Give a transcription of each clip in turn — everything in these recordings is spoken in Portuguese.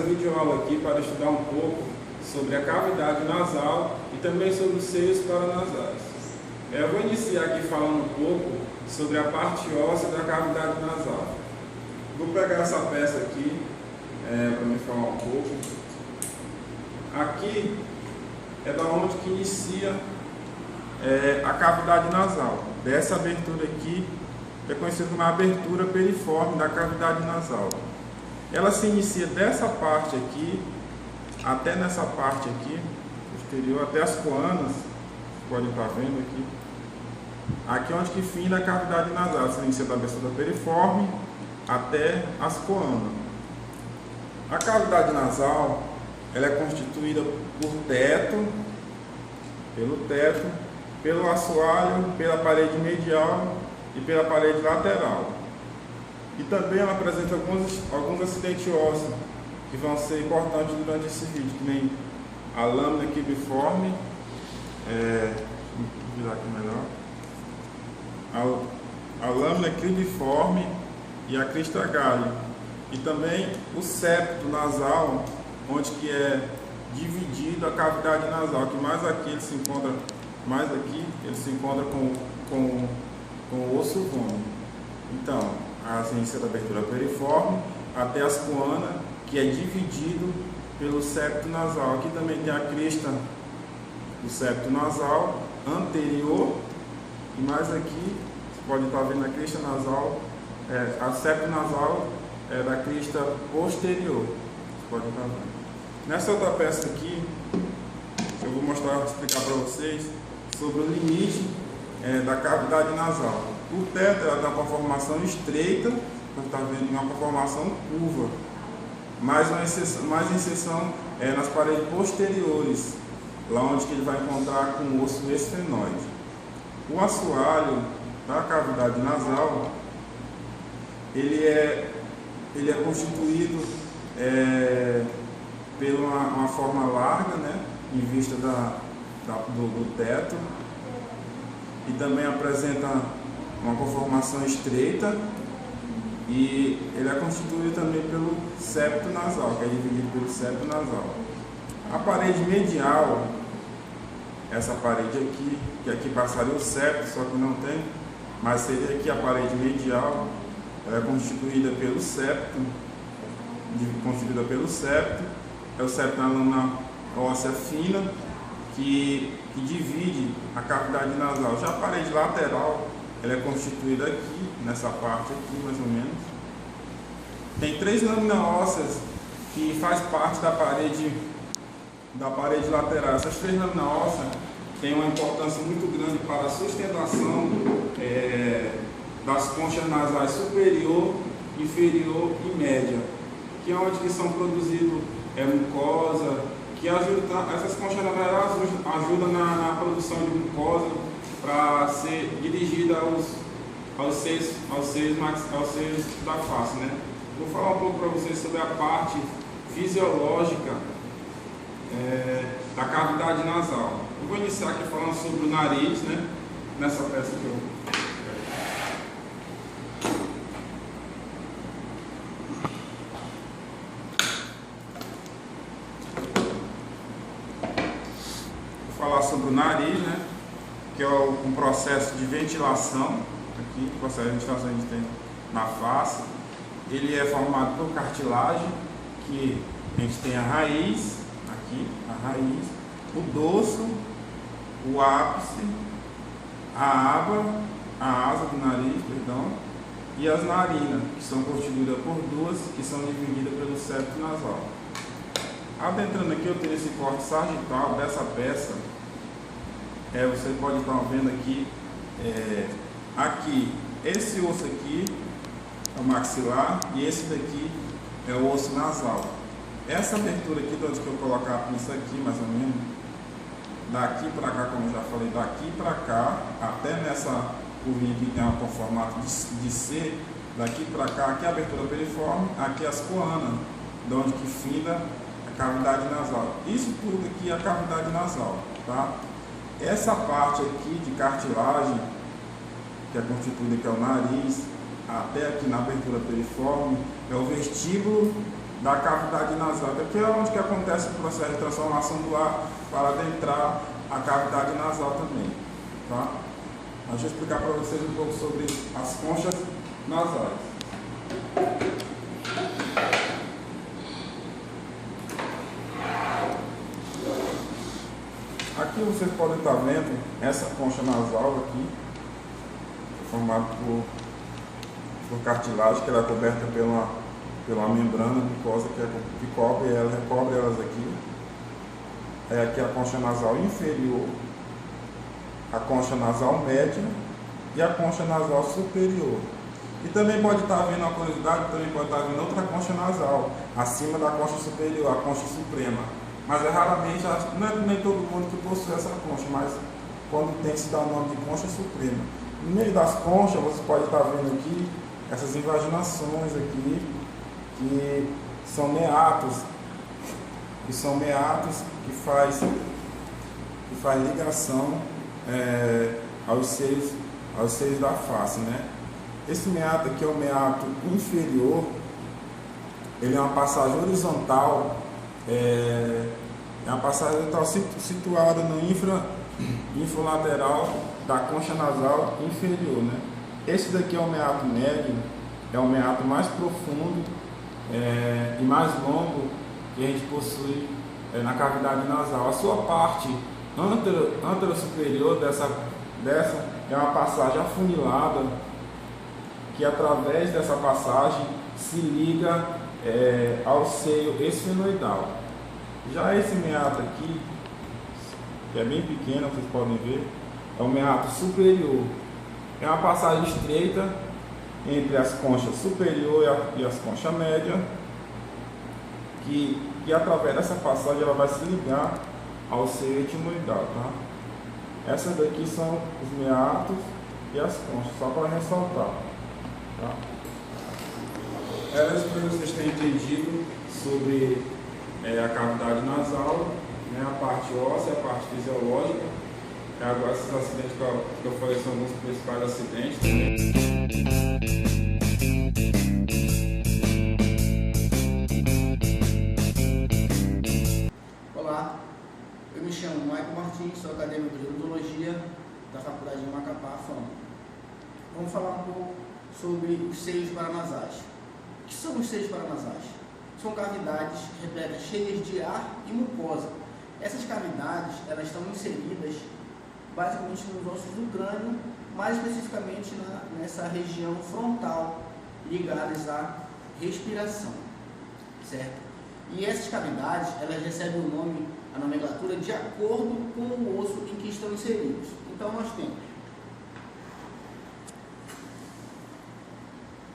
videoaula aqui para estudar um pouco sobre a cavidade nasal e também sobre os seios paranasais. Eu vou iniciar aqui falando um pouco sobre a parte óssea da cavidade nasal. Vou pegar essa peça aqui para me falar um pouco. Aqui é da onde que inicia a cavidade nasal. Dessa abertura aqui é conhecida como a abertura periforme da cavidade nasal. Ela se inicia dessa parte aqui até nessa parte aqui posterior, até as coanas, podem estar vendo aqui. Aqui é onde que finda a cavidade nasal, se inicia da abertura periforme até as coanas. A cavidade nasal ela é constituída por pelo assoalho, pela parede medial e pela parede lateral. E também ela apresenta alguns acidentes ósseos que vão ser importantes durante esse vídeo, que nem a lâmina cribriforme, vou virar aqui melhor, a lâmina cribriforme e a crista galho. E também o septo nasal, onde que é dividido a cavidade nasal, que mais aqui ele se encontra, com o osso vômito. Então, a ciência da abertura periforme até as coanas, que é dividido pelo septo nasal. Aqui também tem a crista do septo nasal anterior, e mais aqui, você pode estar vendo a crista nasal, a septo nasal é da crista posterior. Você pode estar vendo. Nessa outra peça aqui, eu vou explicar para vocês sobre o limite da cavidade nasal. O teto ela dá uma formação estreita, você está vendo, uma conformação curva, mais inserção nas paredes posteriores, lá onde que ele vai encontrar com o osso esfenoide. O assoalho da cavidade nasal, ele é constituído pela uma forma larga, né, em vista do teto, e também apresenta uma conformação estreita, e ele é constituído também pelo septo nasal, que é dividido pelo septo nasal. A parede medial, essa parede aqui, que aqui passaria o septo, só que não tem, mas seria aqui a parede medial, ela é constituída pelo septo, é o septo na lâmina óssea fina, que divide a cavidade nasal. Já a parede lateral, ela é constituída aqui, nessa parte aqui, mais ou menos. Tem 3 lâminas ósseas que faz parte da parede lateral. Essas 3 lâminas ósseas têm uma importância muito grande para a sustentação das conchas nasais superior, inferior e média, que é onde que são produzidos mucosa, que essas conchas nasais ajudam na produção de mucosa para ser dirigida aos seios da face, né? Vou falar um pouco para vocês sobre a parte fisiológica da cavidade nasal. Eu vou iniciar aqui falando sobre o nariz, né? Nessa peça aqui. Vou falar sobre o nariz, né? Que é um processo de ventilação, aqui, o processo de ventilação que a gente tem na face. Ele é formado por cartilagem, que a gente tem a raiz, aqui, o dorso, o ápice, a asa do nariz, e as narinas, que são constituídas por duas, que são divididas pelo septo nasal. Adentrando aqui, eu tenho esse corte sagital dessa peça. Você pode estar vendo aqui, esse osso aqui é o maxilar e esse daqui é o osso nasal. Essa abertura aqui, de onde que eu colocar isso aqui, mais ou menos, daqui para cá, como eu já falei, daqui para cá, até nessa curvinha aqui que tem um formato de C, daqui para cá, aqui é a abertura periforme, aqui as coanas, de onde que finda a cavidade nasal. Isso tudo aqui é a cavidade nasal, tá? Essa parte aqui de cartilagem, que é constituída, que é o nariz, até aqui na abertura periforme, é o vestíbulo da cavidade nasal, que é onde que acontece o processo de transformação do ar para adentrar a cavidade nasal também, tá? Deixa eu explicar para vocês um pouco sobre as conchas nasais. Aqui vocês podem estar vendo essa concha nasal aqui, formada por cartilagem, que ela é coberta pela membrana mucosa que recobre elas aqui. É aqui a concha nasal inferior, a concha nasal média e a concha nasal superior. E também pode estar vendo uma curiosidade, também pode estar vendo outra concha nasal, acima da concha superior, a concha suprema. Mas é raramente, não é nem todo mundo que possui essa concha, mas quando tem que se dar o nome de concha suprema. No meio das conchas, você pode estar vendo aqui essas invaginações aqui, que são meatos, que faz ligação aos seios da face, né? Esse meato aqui é o meato inferior, ele é uma passagem horizontal, é uma passagem horizontal situada no infralateral da concha nasal inferior, né? Esse daqui é o meato médio, é o meato mais profundo e mais longo que a gente possui na cavidade nasal. A sua parte antero-superior dessa é uma passagem afunilada, que através dessa passagem se liga ao seio esfenoidal. Já esse meato aqui, que é bem pequeno, vocês podem ver, é o meato superior. É uma passagem estreita entre as conchas superior e as conchas médias, que através dessa passagem ela vai se ligar ao seio etimoidal, tá? Essas daqui são os meatos e as conchas, só para ressaltar, tá? Espero que vocês tenham entendido sobre a cavidade nasal, né, a parte óssea, a parte fisiológica. Agora esses acidentes que eu falei são alguns principais acidentes também. Olá, eu me chamo Michael Martins, sou acadêmico de odontologia da Faculdade de Macapá, FAM. Vamos falar um pouco sobre os seios paranasais. O que são os seios paranasais? São cavidades repletas, cheias de ar e mucosa. Essas cavidades, elas estão inseridas basicamente nos ossos do crânio, mais especificamente nessa região frontal, ligadas à respiração, certo? E essas cavidades, elas recebem o nome, a nomenclatura, de acordo com o osso em que estão inseridos. Então nós temos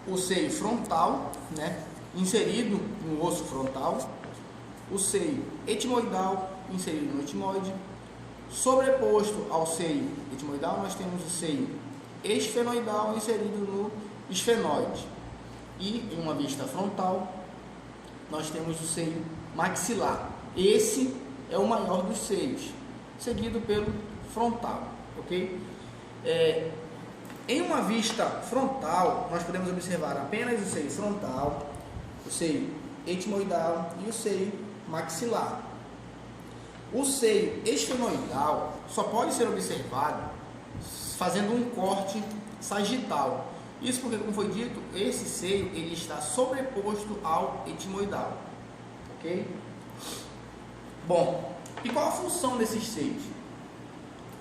o seio frontal, né, inserido no osso frontal, o seio etimoidal, inserido no etimoide. Sobreposto ao seio etimoidal, nós temos o seio esfenoidal inserido no esfenoide. E em uma vista frontal, nós temos o seio maxilar. Esse é o maior dos seios, seguido pelo frontal, ok? Em uma vista frontal, nós podemos observar apenas o seio frontal, o seio etimoidal e o seio maxilar. O seio esfenoidal só pode ser observado fazendo um corte sagital. Isso porque, como foi dito, esse seio ele está sobreposto ao etimoidal, ok? Bom, e qual a função desses seios?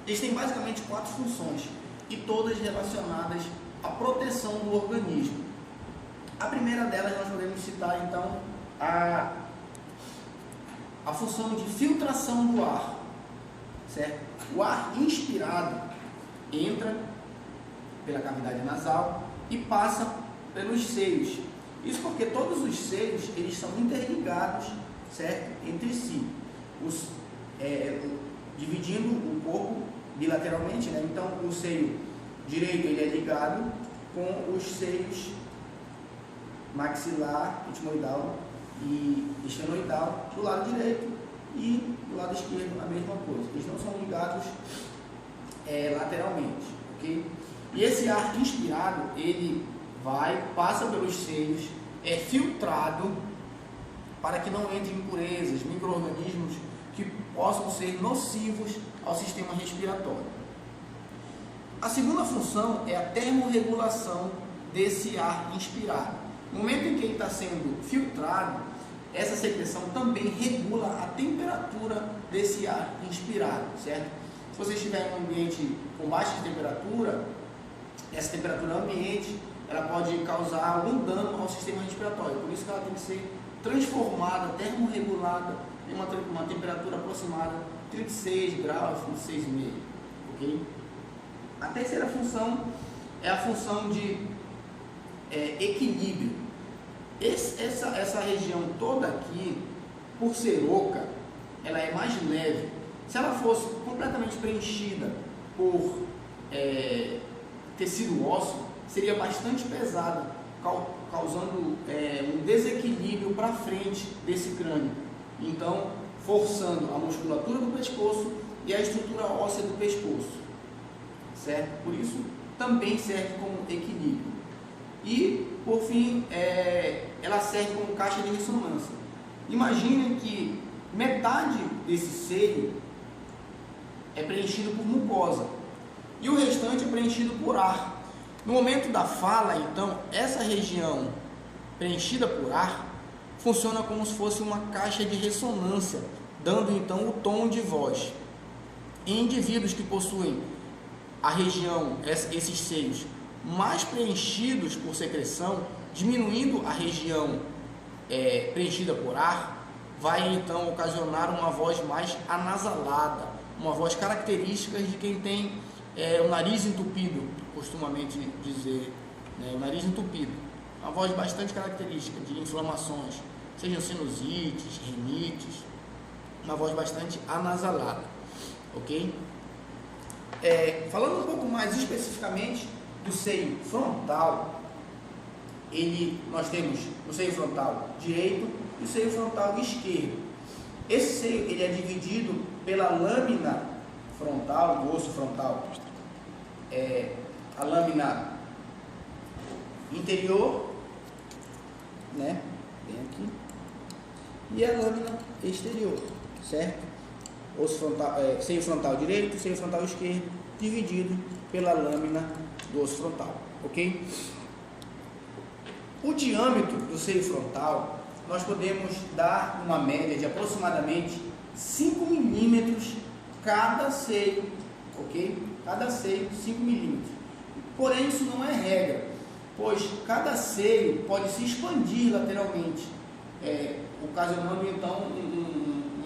Eles têm basicamente 4 funções e todas relacionadas à proteção do organismo. A primeira delas nós podemos citar então a função de filtração do ar, certo? O ar inspirado entra pela cavidade nasal e passa pelos seios. Isso porque todos os seios eles são interligados, certo? Entre si, dividindo o corpo bilateralmente, né? Então o seio direito ele é ligado com os seios maxilar, etimoidal e esfenoidal do lado direito e do lado esquerdo a mesma coisa. Eles não são ligados lateralmente, ok? E esse ar inspirado ele passa pelos seios, é filtrado para que não entrem impurezas, micro-organismos que possam ser nocivos ao sistema respiratório. A segunda função é a termorregulação desse ar inspirado. No momento em que ele está sendo filtrado, essa secreção também regula a temperatura desse ar inspirado, certo? Se você estiver em um ambiente com baixa temperatura, essa temperatura ambiente, ela pode causar algum dano ao sistema respiratório. Por isso que ela tem que ser transformada, termorregulada em uma temperatura aproximada de 36 graus, 36,5, ok? A terceira função é a função de equilíbrio. Essa região toda aqui, por ser oca, ela é mais leve. Se ela fosse completamente preenchida por tecido ósseo, seria bastante pesada, causando um desequilíbrio para frente desse crânio. Então, forçando a musculatura do pescoço e a estrutura óssea do pescoço, certo? Por isso, também serve como equilíbrio. E, por fim, ela serve como caixa de ressonância. Imaginem que metade desse seio é preenchido por mucosa e o restante é preenchido por ar. No momento da fala, então, essa região preenchida por ar funciona como se fosse uma caixa de ressonância, dando então o tom de voz. Em indivíduos que possuem a região, esses seios mais preenchidos por secreção, diminuindo a região preenchida por ar, vai então ocasionar uma voz mais anasalada, uma voz característica de quem tem o nariz entupido, costumamente dizer, né? O nariz entupido, uma voz bastante característica de inflamações, sejam sinusites, rinites, uma voz bastante anasalada, ok? Falando um pouco mais especificamente do seio frontal, nós temos o seio frontal direito e o seio frontal esquerdo. Esse seio ele é dividido pela lâmina frontal, do osso frontal, a lâmina interior, né, bem aqui, e a lâmina exterior, certo? Osso frontal, seio frontal direito, seio frontal esquerdo, dividido pela lâmina do osso frontal, ok? O diâmetro do seio frontal, nós podemos dar uma média de aproximadamente 5 milímetros cada seio, ok? Cada seio 5 milímetros. Porém, isso não é regra, pois cada seio pode se expandir lateralmente, ocasionando então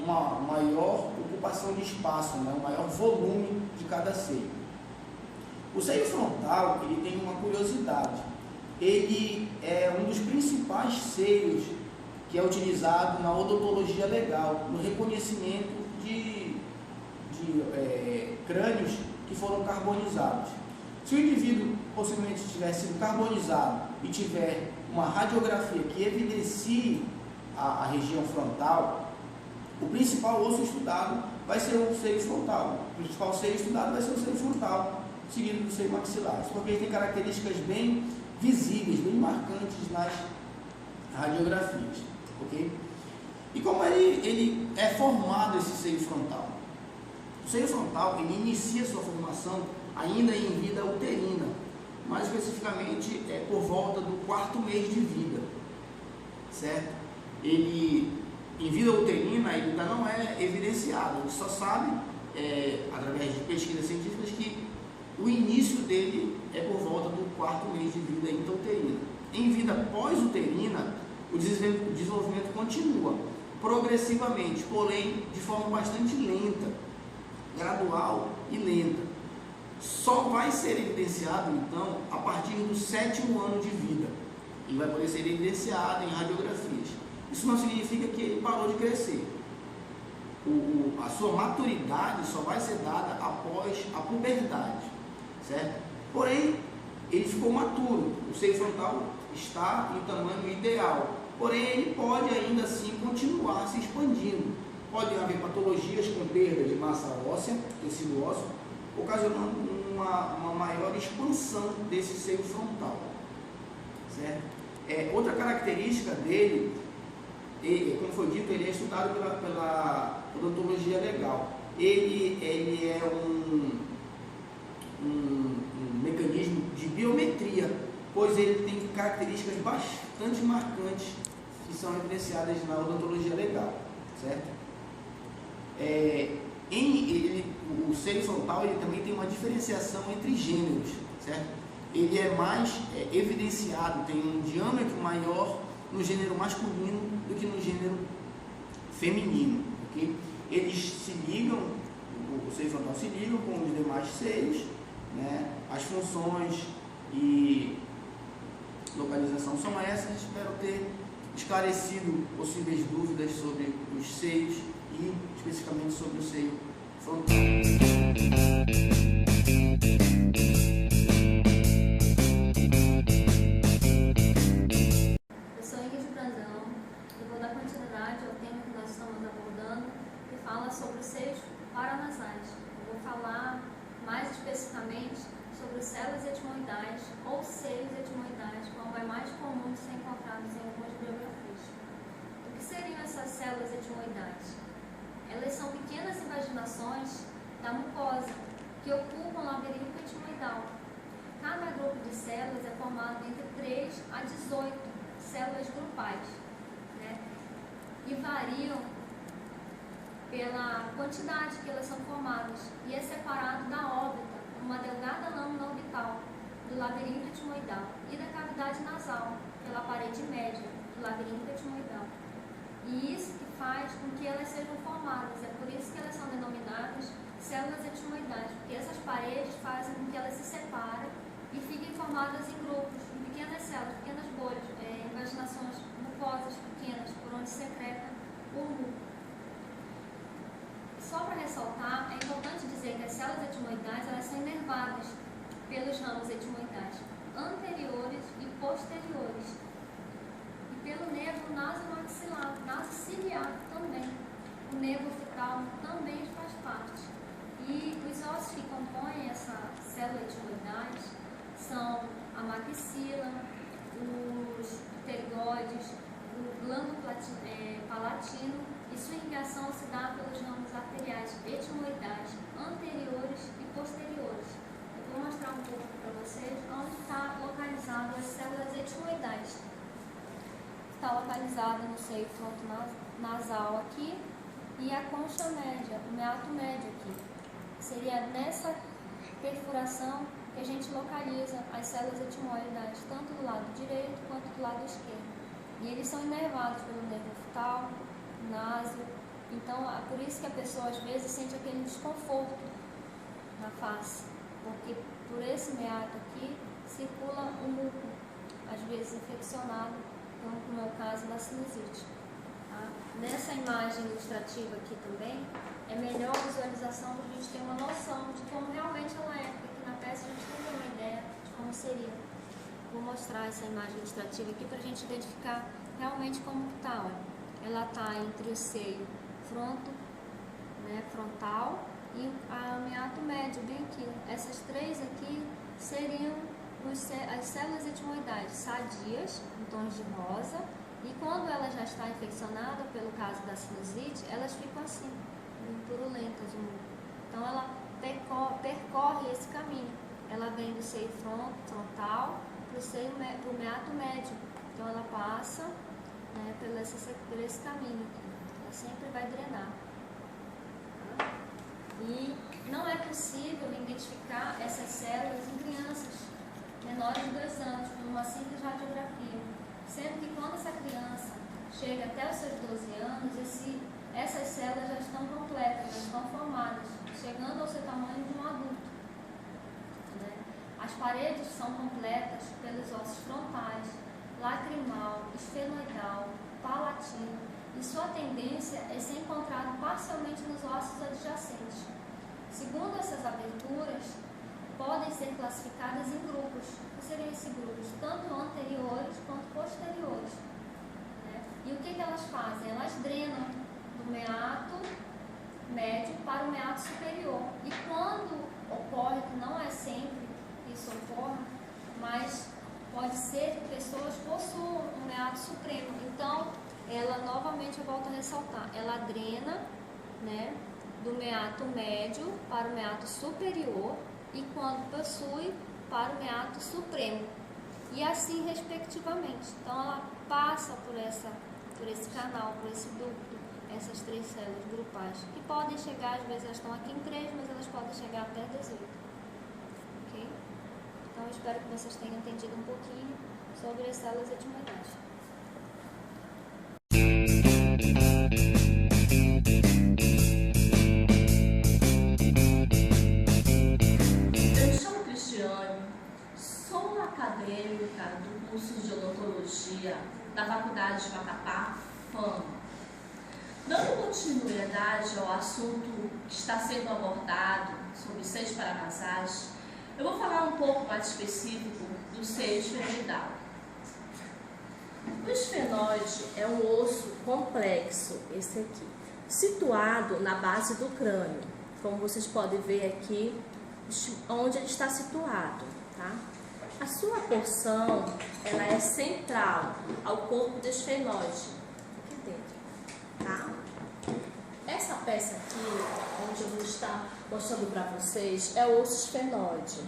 uma maior ocupação de espaço, né? Um maior volume de cada seio. O seio frontal ele tem uma curiosidade, ele é um dos principais seios que é utilizado na odontologia legal, no reconhecimento de crânios que foram carbonizados. Se o indivíduo possivelmente tiver sido carbonizado e tiver uma radiografia que evidencie a região frontal, o principal osso estudado vai ser o seio frontal. O principal seio estudado vai ser o seio frontal, seguido do seio maxilar. Isso porque ele tem características bem visíveis, bem marcantes nas radiografias, ok? E como ele é formado esse seio frontal? O seio frontal ele inicia sua formação ainda em vida uterina, mais especificamente por volta do 4º mês de vida, certo? Ele, em vida uterina, ele ainda não é evidenciado, ele só sabe, através de pesquisas científicas, que o início dele é por volta do 4º mês de vida intrauterina. Em vida pós-uterina, o desenvolvimento continua progressivamente, porém de forma bastante lenta, gradual e lenta. Só vai ser evidenciado, então, a partir do 7º ano de vida. Ele vai poder ser evidenciado em radiografias. Isso não significa que ele parou de crescer. A sua maturidade só vai ser dada após a puberdade, certo? Porém, ele ficou maturo. O seio frontal está em tamanho ideal. Porém, ele pode ainda assim continuar se expandindo. Pode haver patologias com perda de massa óssea, tecido ósseo, ocasionando uma maior expansão desse seio frontal, certo? Outra característica dele como foi dito, ele é estudado pela odontologia legal. Ele é um mecanismo de biometria, pois ele tem características bastante marcantes que são evidenciadas na odontologia legal, certo? O seio frontal ele também tem uma diferenciação entre gêneros, certo? Ele é mais evidenciado, tem um diâmetro maior no gênero masculino do que no gênero feminino, ok? Eles se ligam, o seio frontal se liga com os demais seios, né? As funções e localização são essas. Espero ter esclarecido possíveis dúvidas sobre os seios e especificamente sobre o seio frontal. Eu sou Ingrid Brandão e vou dar continuidade ao tema que nós estamos abordando, que fala sobre os seios paranasais. Eu vou falar mais especificamente sobre as células etimoidais ou seios etimoidais, como é mais comum de ser encontrados em algumas biografias. O que seriam essas células etimoidais? Elas são pequenas invaginações da mucosa que ocupam o labirinto etimoidal. Cada grupo de células é formado entre 3 a 18 células grupais, né? E variam pela quantidade que elas são formadas e é separado da órbita, uma delgada lâmina orbital do labirinto etimoidal e da cavidade nasal pela parede média do labirinto etimoidal. E isso que faz com que elas sejam formadas, é por isso que elas são denominadas células etimoidais, porque essas paredes fazem com que elas se separem e fiquem formadas em grupos, em pequenas células, pequenas bolhas, invaginações mucosas pequenas, por onde secreta o muco. Só para ressaltar, é importante dizer que as células etimoidais elas são inervadas pelos ramos etimoidais anteriores e posteriores e pelo nervo nasomaxilar, nasociliar também. O nervo fical também faz parte. E os ossos que compõem essa célula etimoidais são a maxila, os pterigoides, o glândula palatino, e sua irrigação se dá pelos ramos arteriais etimoidais anteriores e posteriores. Eu vou mostrar um pouco para vocês onde está localizado as células etimoidais. Está localizada no seio frontonasal aqui e a concha média, o meato médio aqui. Seria nessa perfuração que a gente localiza as células etimoidais, tanto do lado direito quanto do lado esquerdo. E eles são inervados pelo nervo oftal, náseo. Então, é por isso que a pessoa às vezes sente aquele desconforto na face, porque por esse meato aqui circula o muco, às vezes infeccionado, como é o caso da sinusite. Tá? Nessa imagem ilustrativa aqui também, é melhor a visualização para a gente ter uma noção de como realmente ela é, porque aqui na peça a gente não tem uma ideia de como seria. Vou mostrar essa imagem ilustrativa aqui para a gente identificar realmente como está. Ela está entre o seio frontal e o meato médio, bem aqui. Essas três aqui seriam as células etimoidais sadias, em tons de rosa, e quando ela já está infeccionada, pelo caso da sinusite, elas ficam assim, bem purulentas. Então ela percorre esse caminho. Ela vem do seio frontal para o meato médio. Então ela passa, né, por esse caminho aqui. Ela sempre vai drenar. Tá? E não é possível identificar essas células em crianças menores de 2 anos, com uma simples radiografia. Sendo que quando essa criança chega até os seus 12 anos, essas células já estão completas, já estão formadas, chegando ao seu tamanho de um adulto. Né? As paredes são completas pelos ossos frontais, lacrimal, esfenoidal, palatino, e sua tendência é ser encontrado parcialmente nos ossos adjacentes. Segundo essas aberturas, podem ser classificadas em grupos. O que seriam esses grupos? Tanto anteriores quanto posteriores. Né? E o que elas fazem? Elas drenam do meato médio para o meato superior. E quando ocorre, que não é sempre que isso ocorre, mas pode ser que pessoas possuam um meato supremo. Então, ela novamente, eu volto a ressaltar, ela drena, né, do meato médio para o meato superior e quando possui para o meato supremo e assim respectivamente. Então ela passa por esse canal, por esse ducto, essas 3 células grupais que podem chegar, às vezes elas estão aqui em 3, mas elas podem chegar até 18. Ok? Então eu espero que vocês tenham entendido um pouquinho sobre as células etimoidais. Acadêmica do curso de odontologia da Faculdade de Macapá, FAM. Dando continuidade ao assunto que está sendo abordado sobre seios paranasais, eu vou falar um pouco mais específico do seio esfenoidal. O esfenoide é um osso complexo, esse aqui, situado na base do crânio, como vocês podem ver aqui, onde ele está situado, tá? A sua porção, ela é central ao corpo do esfenoide, aqui dentro, tá? Essa peça aqui, onde eu vou estar mostrando para vocês, é o osso esfenoide.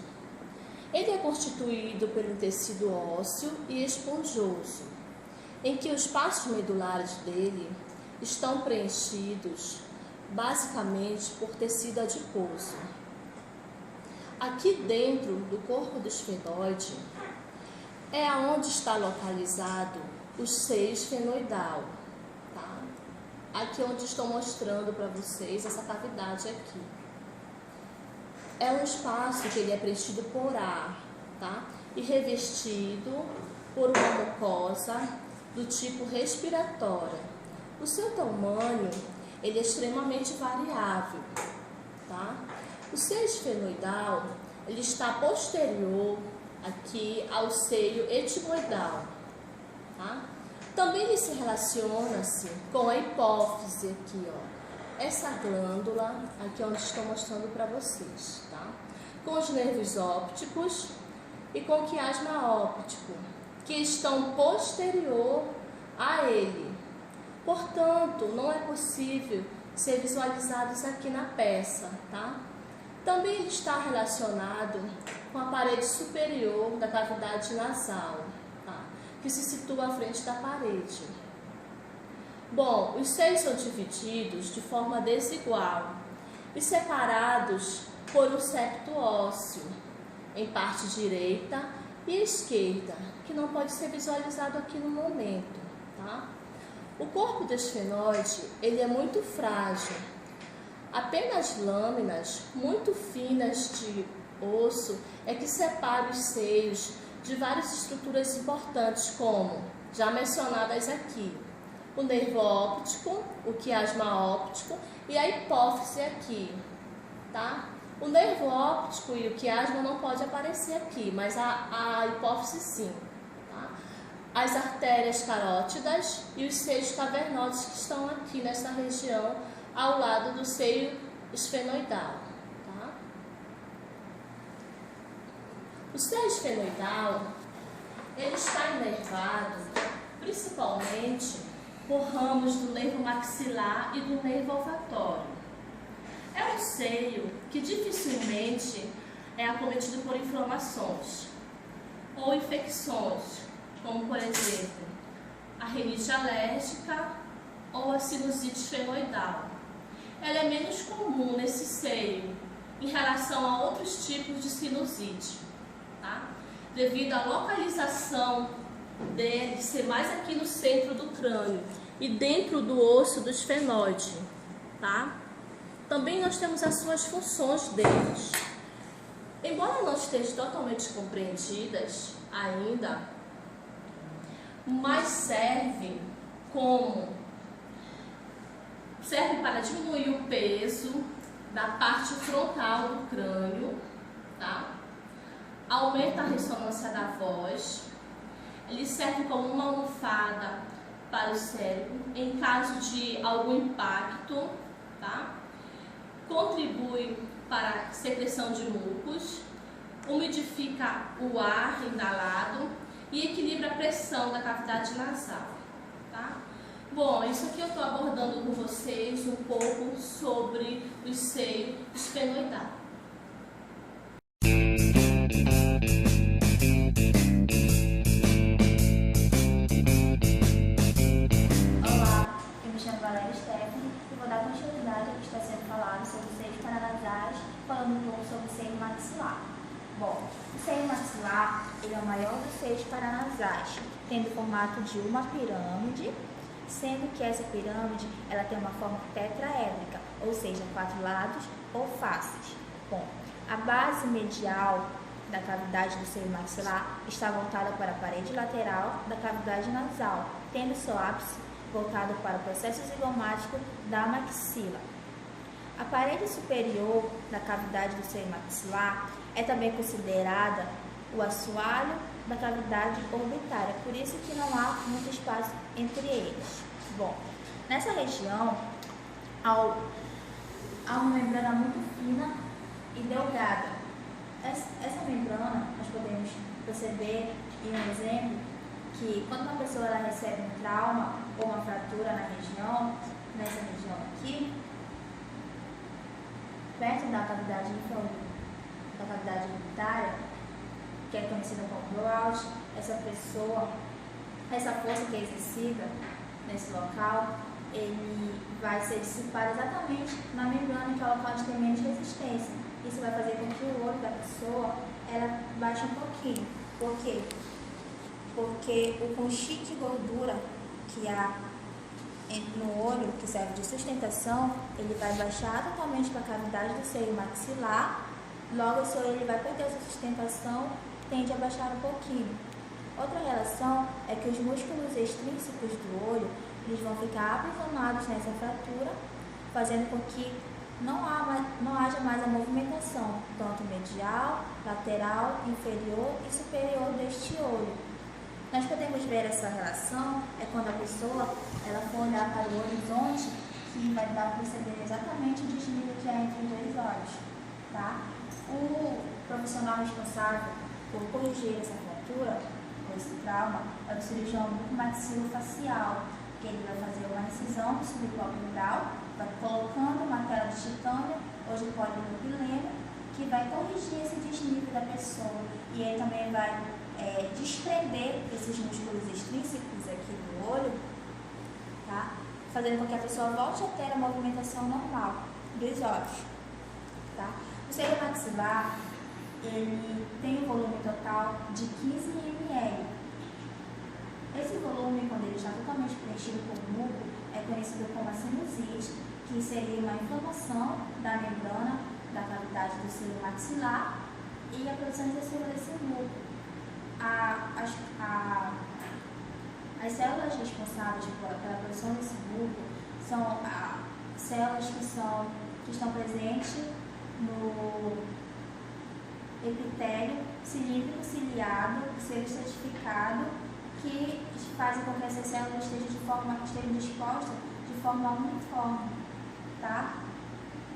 Ele é constituído pelo tecido ósseo e esponjoso, em que os espaços medulares dele estão preenchidos, basicamente, por tecido adiposo. Aqui dentro do corpo do esfenoide é onde está localizado o seio esfenoidal, tá? Aqui onde estou mostrando para vocês essa cavidade aqui. É um espaço que ele é preenchido por ar, tá? E revestido por uma mucosa do tipo respiratória. O seu tamanho, ele é extremamente variável, tá? O seio esfenoidal, ele está posterior aqui ao seio etimoidal, tá? Também ele se relaciona-se com a hipófise aqui, ó. Essa glândula aqui onde estou mostrando para vocês, tá? Com os nervos ópticos e com o quiasma óptico, que estão posterior a ele. Portanto, não é possível ser visualizados aqui na peça, tá? Também ele está relacionado com a parede superior da cavidade nasal, tá? Que se situa à frente da parede. Bom, os seios são divididos de forma desigual e separados por um septo ósseo, em parte direita e esquerda, que não pode ser visualizado aqui no momento, tá? O corpo do esfenoide, ele é muito frágil. Apenas lâminas muito finas de osso é que separam os seios de várias estruturas importantes, como já mencionadas aqui, o nervo óptico, o quiasma óptico e a hipófise aqui, tá? O nervo óptico e o quiasma não pode aparecer aqui, mas a hipófise sim, tá? As artérias carótidas e os seios cavernosos que estão aqui nessa região ao lado do seio esfenoidal, tá? O seio esfenoidal, ele está inervado principalmente por ramos do nervo maxilar e do nervo olfatório. É um seio que dificilmente é acometido por inflamações ou infecções, como por exemplo a rinite alérgica ou a sinusite esfenoidal. Ela é menos comum nesse seio em relação a outros tipos de sinusite, tá? Devido à localização dele ser mais aqui no centro do crânio e dentro do osso do esfenoide, tá? Também nós temos as suas funções deles. Embora não estejam totalmente compreendidas ainda, mas serve para diminuir o peso da parte frontal do crânio, tá? Aumenta a ressonância da voz. Ele serve como uma almofada para o cérebro em caso de algum impacto, tá? Contribui para a secreção de mucos, umidifica o ar inalado e equilibra a pressão da cavidade nasal, tá? Bom, isso aqui eu estou abordando com vocês um pouco sobre o seio esfenoidal. Olá, eu me chamo Valéria Stephanie e vou dar continuidade ao que está sendo falado sobre os seios paranasais, falando um pouco sobre o seio maxilar. Bom, o seio maxilar ele é o maior dos seios paranasais, tendo o formato de uma pirâmide, sendo que essa pirâmide ela tem uma forma tetraédrica, ou seja, 4 lados ou faces. Bom, a base medial da cavidade do seio maxilar está voltada para a parede lateral da cavidade nasal, tendo seu ápice voltado para o processo zigomático da maxila. A parede superior da cavidade do seio maxilar é também considerada o assoalho da cavidade orbitária, por isso que não há muito espaço entre eles. Bom, nessa região há uma membrana muito fina e delgada. Essa membrana, nós podemos perceber em um exemplo que quando uma pessoa ela recebe um trauma ou uma fratura na região, nessa região aqui, perto da cavidade da cavidade orbitária, que é conhecida como blowout, essa força que é exercida nesse local, ele vai ser dissipado exatamente na membrana, que é o local de tem menos resistência. Isso vai fazer com que o olho da pessoa ela baixe um pouquinho. Por quê? Porque o conchite de gordura que há no olho, que serve de sustentação, ele vai baixar totalmente para a cavidade do seio maxilar, logo o seu ele vai perder essa sustentação, tende a baixar um pouquinho. Outra relação é que os músculos extrínsecos do olho eles vão ficar aprisionados nessa fratura, fazendo com que não haja mais a movimentação, tanto medial, lateral, inferior e superior deste olho. Nós podemos ver essa relação quando a pessoa ela for olhar para o horizonte, que vai dar para perceber exatamente o desnível que há entre os dois olhos. Tá? O profissional responsável por corrigir essa fratura, ou esse trauma, é o cirurgião bucomaxilofacial, que ele vai fazer uma incisão no subclavicular, vai colocando uma tela de titânio ou de polipropileno, que vai corrigir esse desnível da pessoa. E ele também vai desprender esses músculos extrínsecos aqui do olho, tá? Fazendo com que a pessoa volte a ter a movimentação normal dos olhos. Tá? O seio maxilar ele tem um volume total de 15 ml. Esse volume, quando ele está totalmente preenchido com muco, é conhecido como a sinusite, que seria uma inflamação da membrana da cavidade do seio maxilar e a produção excessiva desse muco. As células responsáveis pela produção desse muco são células que estão presentes no epitélio cilíndrico ciliado, selo estratificado, que fazem com que essas células estejam dispostas de forma uniforme. Tá?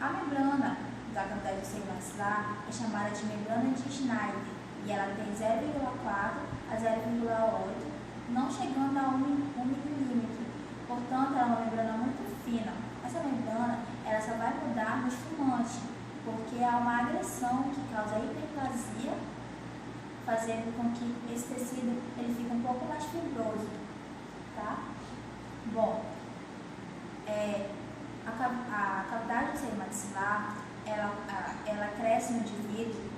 A membrana da cavidade do seio maxilar é chamada de membrana de Schneider e ela tem 0,4 a 0,8, não chegando a 1 milímetro. Portanto, ela é uma membrana muito fina. Essa membrana ela só vai mudar nos fumantes, porque há uma agressão que causa hiperplasia, fazendo com que esse tecido ele fique um pouco mais fibroso. Tá? Bom, a cavidade do seio maxilar ela cresce no indivíduo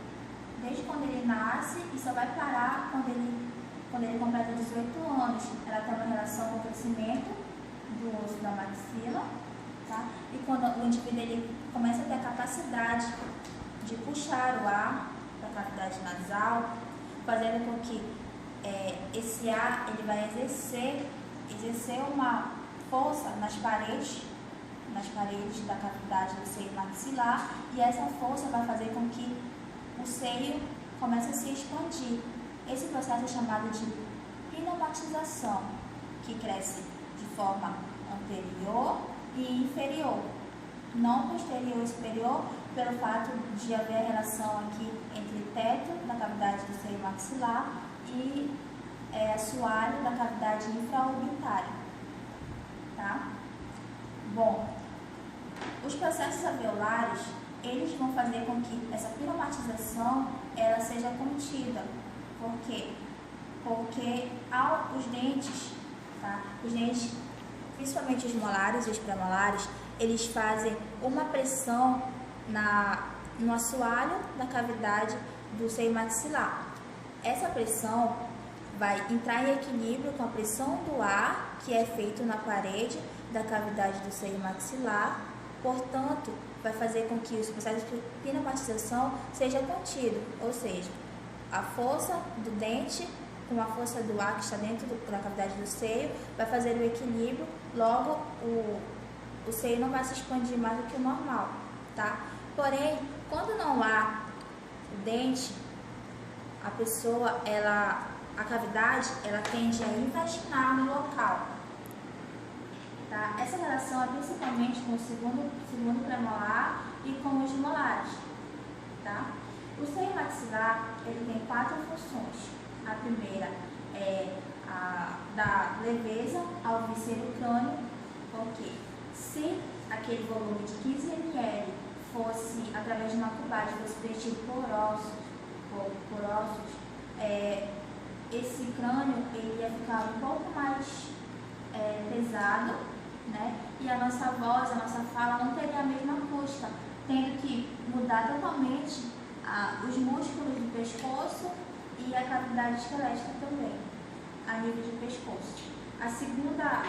desde quando ele nasce e só vai parar quando ele completa 18 anos. Ela tem uma relação com o crescimento do osso da maxila, tá? E quando o indivíduo ele começa a ter a capacidade de puxar o ar da cavidade nasal, fazendo com que esse ar ele vai exercer uma força nas paredes da cavidade do seio maxilar, e essa força vai fazer com que o seio comece a se expandir. Esse processo é chamado de pneumatização, que cresce de forma anterior e inferior, não posterior e superior, pelo fato de haver relação aqui entre teto da cavidade do seio maxilar e assoalho da cavidade infraorbitária. tá? Bom, os processos alveolares, eles vão fazer com que essa pneumatização ela seja contida. Por quê? Porque os dentes, tá? Os dentes, principalmente os molares e os premolares, eles fazem uma pressão no assoalho da cavidade do seio maxilar. Essa pressão vai entrar em equilíbrio com a pressão do ar que é feito na parede da cavidade do seio maxilar, portanto, vai fazer com que os processos de pneumatização seja contido, ou seja, a força do dente com a força do ar que está dentro da cavidade do seio vai fazer o equilíbrio, logo o seio não vai se expandir mais do que o normal, tá? Porém, quando não há o dente, a cavidade, ela tende a invaginar no local, tá? Essa relação é principalmente com o segundo premolar e com os molares, tá? O seio maxilar, ele tem 4 funções. A primeira é a da leveza ao viscer o crânio, porque se aquele volume de 15 ml fosse, através de uma cubagem, fosse preenchido por ossos, esse crânio ele ia ficar um pouco mais pesado, né? E a nossa voz, a nossa fala não teria a mesma acústica, tendo que mudar totalmente os músculos do pescoço e a cavidade esquelética também, a nível de pescoço. A segunda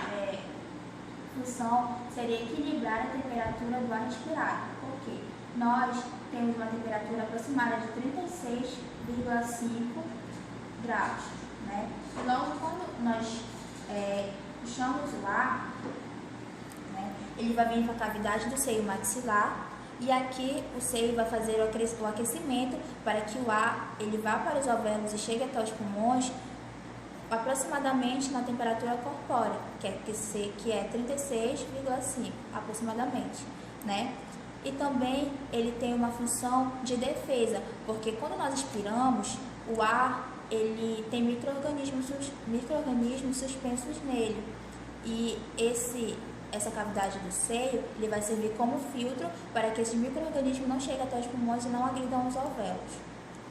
função seria equilibrar a temperatura do ar respirado, porque nós temos uma temperatura aproximada de 36,5 graus, né? Logo, quando nós puxamos o ar, né, ele vai vir para a cavidade do seio maxilar, e aqui o seio vai fazer o aquecimento para que o ar ele vá para os alvéolos e chegue até os pulmões aproximadamente na temperatura corpórea, que é 36,5 aproximadamente, né? E também ele tem uma função de defesa, porque quando nós expiramos, o ar ele tem micro-organismos suspensos nele, e essa cavidade do seio ele vai servir como filtro para que esses micro-organismos não cheguem até os pulmões e não agridam os alvéolos,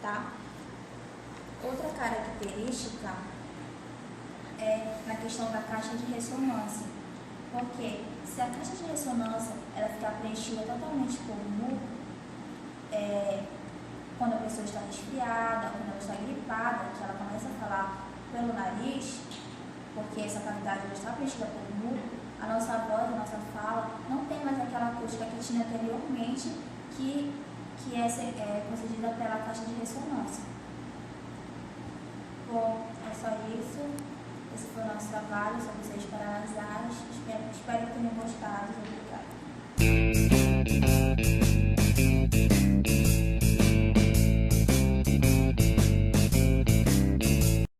tá? Outra característica é na questão da caixa de ressonância, porque se a caixa de ressonância ela ficar preenchida totalmente por muco, quando a pessoa está resfriada, quando ela está gripada, que ela começa a falar pelo nariz, porque essa cavidade já está preenchida por muco, a nossa voz, a nossa fala não tem mais aquela acústica que tinha anteriormente, que é concedida pela caixa de ressonância. Bom, é só isso. Esse foi o nosso trabalho sobre seios paranasais. Espero que tenham gostado. Obrigada.